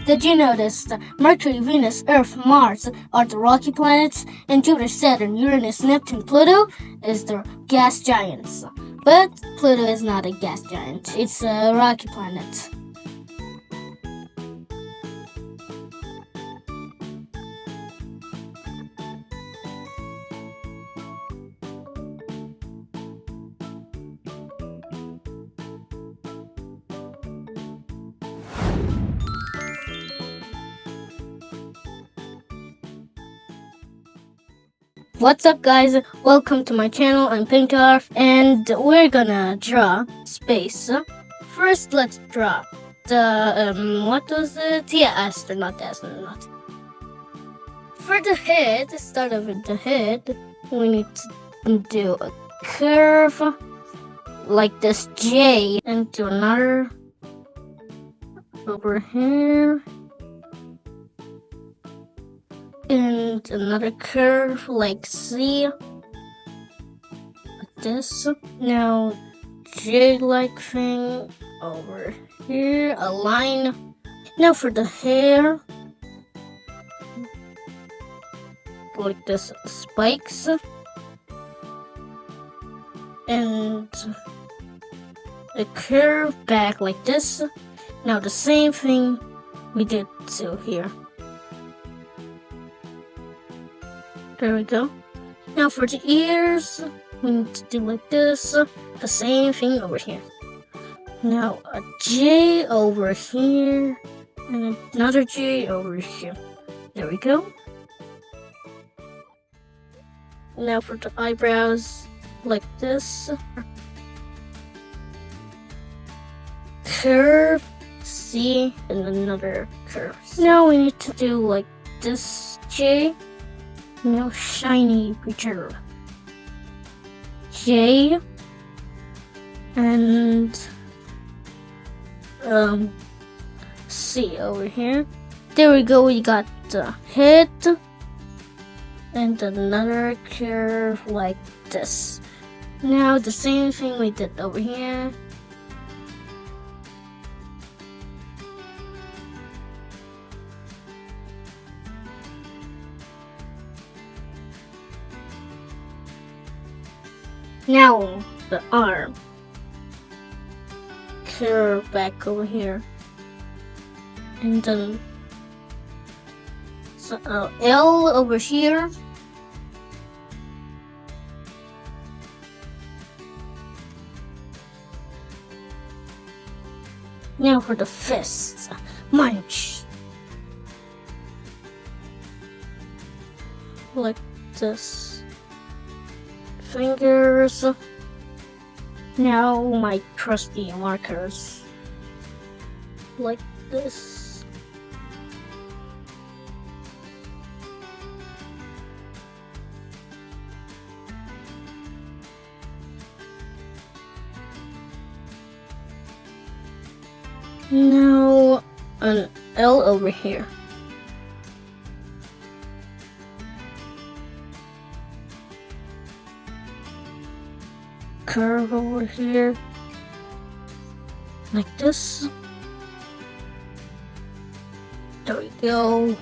Did you notice that Mercury, Venus, Earth, Mars are the rocky planets, and Jupiter, Saturn, Uranus, Neptune, Pluto is the gas giants? But Pluto is not a gas giant, it's a rocky planet. What's up, guys? Welcome to my channel. I'm PaintArf, and we're gonna draw space. First, let's draw the what was it? Yeah, astronaut. For the head, start off with the head. We need to do a curve like this J, and do another over here. And another curve like C, like this. Now J-like thing over here, a line. Now for the hair, like this, spikes, and a curve back like this. Now the same thing we did to here. There we go. Now for the ears, we need to do like this. The same thing over here. Now a J over here, and another J over here. There we go. Now for the eyebrows, like this. Curve, C, and another curve. Now we need to do like this J. No shiny creature. J and C over here. There we go. We got the head and another curve like this. Now the same thing we did over here. Now the arm, curve back over here, and then L over here. Now for the fists, munch, like this. Fingers. Now my trusty markers, like this. Now an L over here. Curve over here, like this. There we go.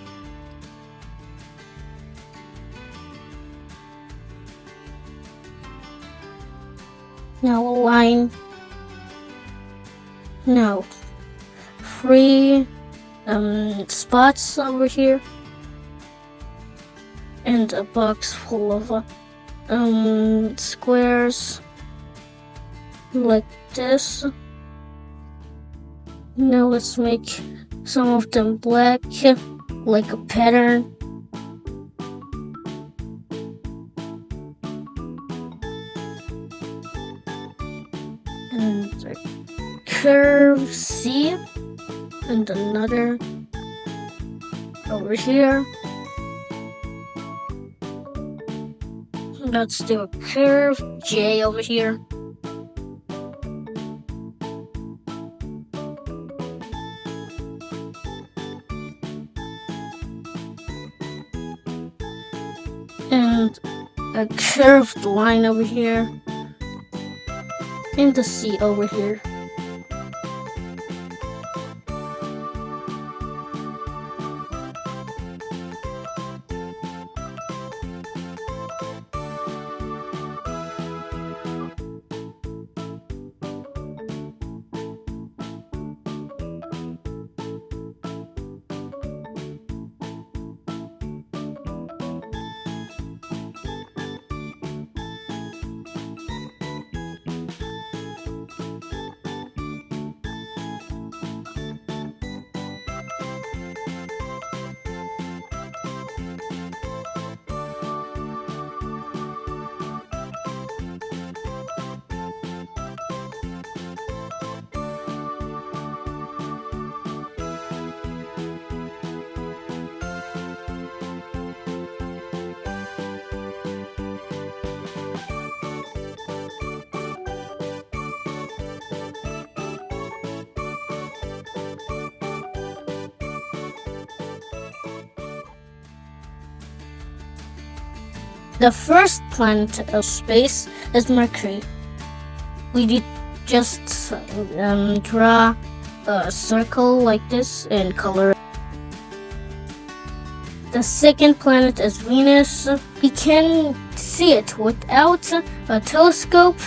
Now a line. Now 3 spots over here, and a box full of squares. Like this. Now let's make some of them black, like a pattern. And a curve C, and another over here. Let's do a curve J over here. And a curved line over here, and the C over here. The first planet of space is Mercury. We did just draw a circle like this and color it. The second planet is Venus. We can see it without a telescope,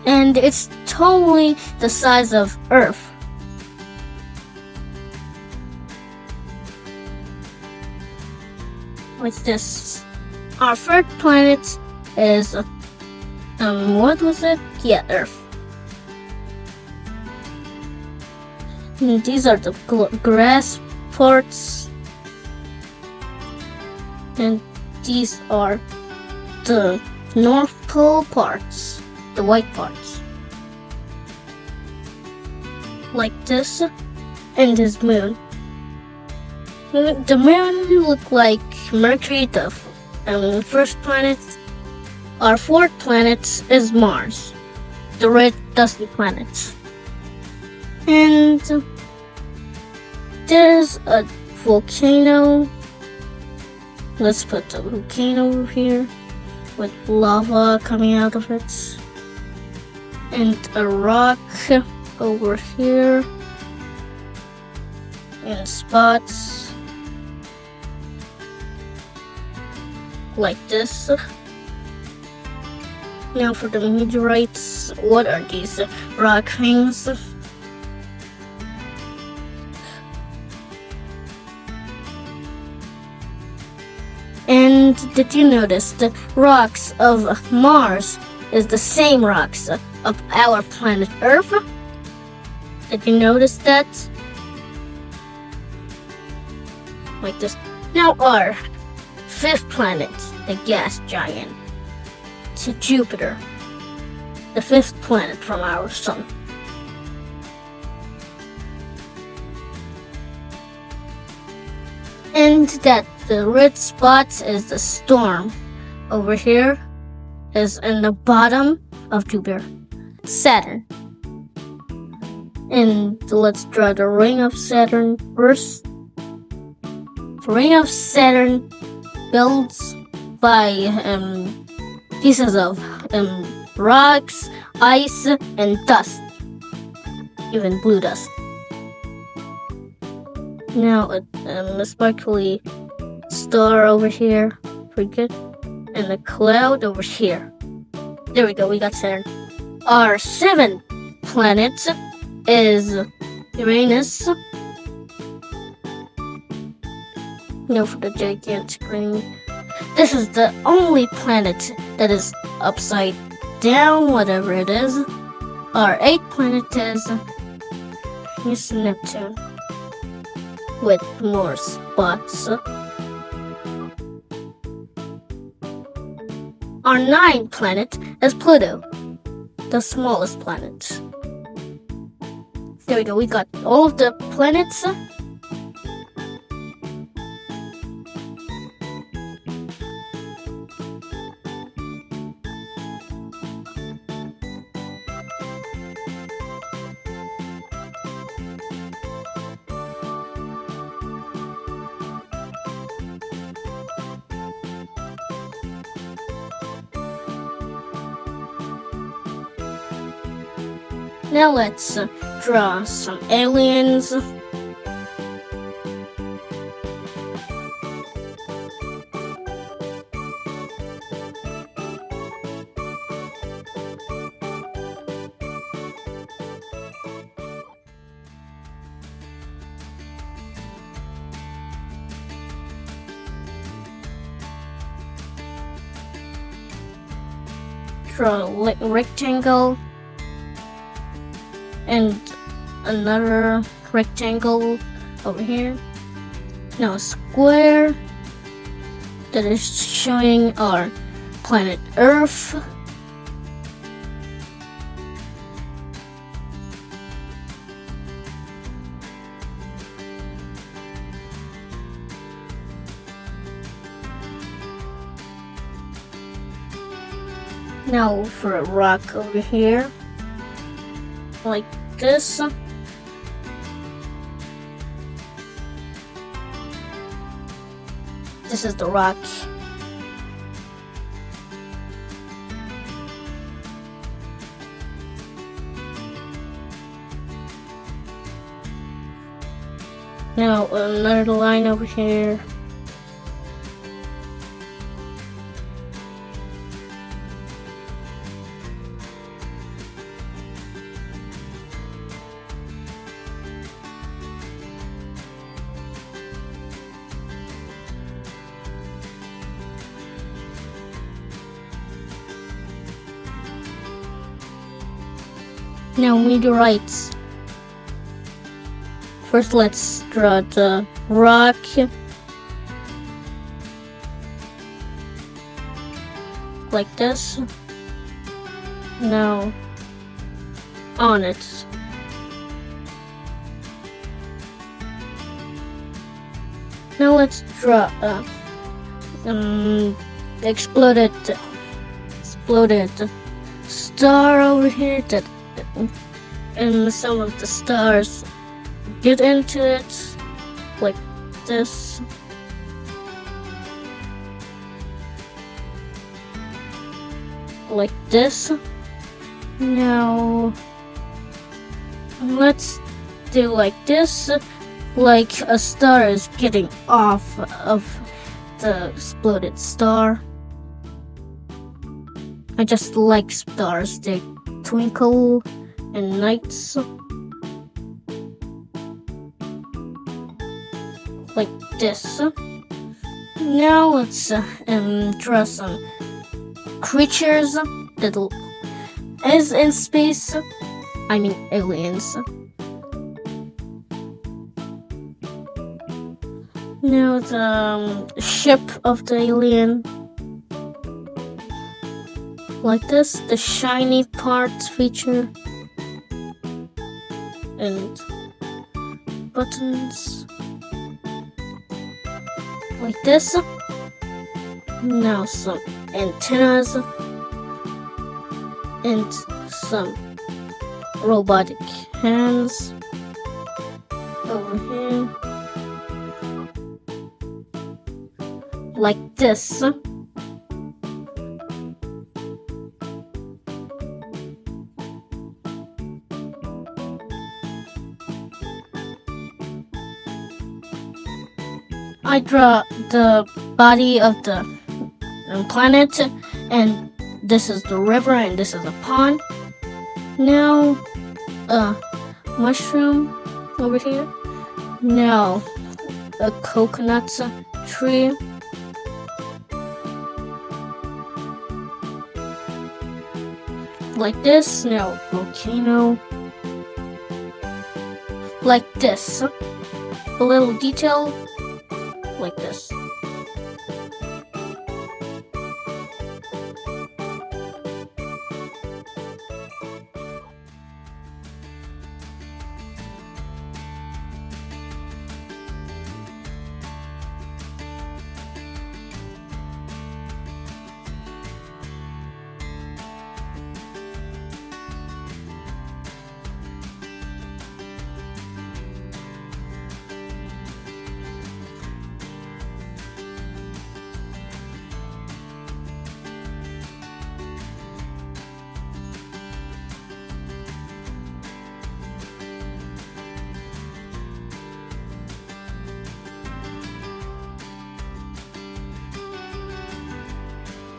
and it's totally the size of Earth. With this, our third planet is what was it? Yeah, Earth. And these are the grass parts, and these are the North Pole parts, the white parts, like this, and this moon. The moon looked like Mercury, the first planet. Our fourth planet is Mars, the red dusty planet. And there's a volcano. Let's put the volcano over here with lava coming out of it. And a rock over here. And spots like this. Now for the meteorites, what are these rock things? And did you notice the rocks of Mars is the same rocks of our planet Earth? Did you notice that? Like this. Now our fifth planet, the gas giant, to Jupiter, the fifth planet from our sun. And that the red spots is the storm. Over here is in the bottom of Jupiter, Saturn. And let's draw the ring of Saturn first. The ring of Saturn built by pieces of rocks, ice, and dust, even blue dust. Now a sparkly star over here, pretty good, and a cloud over here. There we go, we got Saturn. Our seventh planet is Uranus. Now for the gigantic ring. This is the only planet that is upside down, whatever it is. Our eighth planet is Neptune, with more spots. Our ninth planet is Pluto, the smallest planet. There we go, we got all of the planets. Now let's draw some aliens. Draw a rectangle. And another rectangle over here. Now a square that is showing our planet Earth. Now for a rock over here, like this. Now This is the rock. Now another line over here. Now meteorites. First, let's draw the rock. Like this. Now, on it. Now let's draw exploded star over here that, and some of the stars get into it like this. Like this. Now let's do like this, like a star is getting off of the exploded star. I just like stars, they twinkle and nights. Like this. Now let's draw some creatures that is in space. I mean aliens. Now the ship of the alien. Like this, the shiny parts feature. And buttons. Like this. Now some antennas and some robotic hands over here. Like this. I draw the body of the planet, and this is the river, and this is a pond. Now, a mushroom over here. Now, a coconut tree. Like this. Now, volcano. Like this. A little detail. Like this.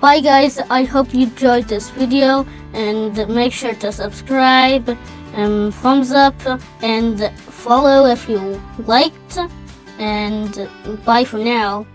Bye guys, I hope you enjoyed this video, and make sure to subscribe and thumbs up and follow if you liked, and bye for now.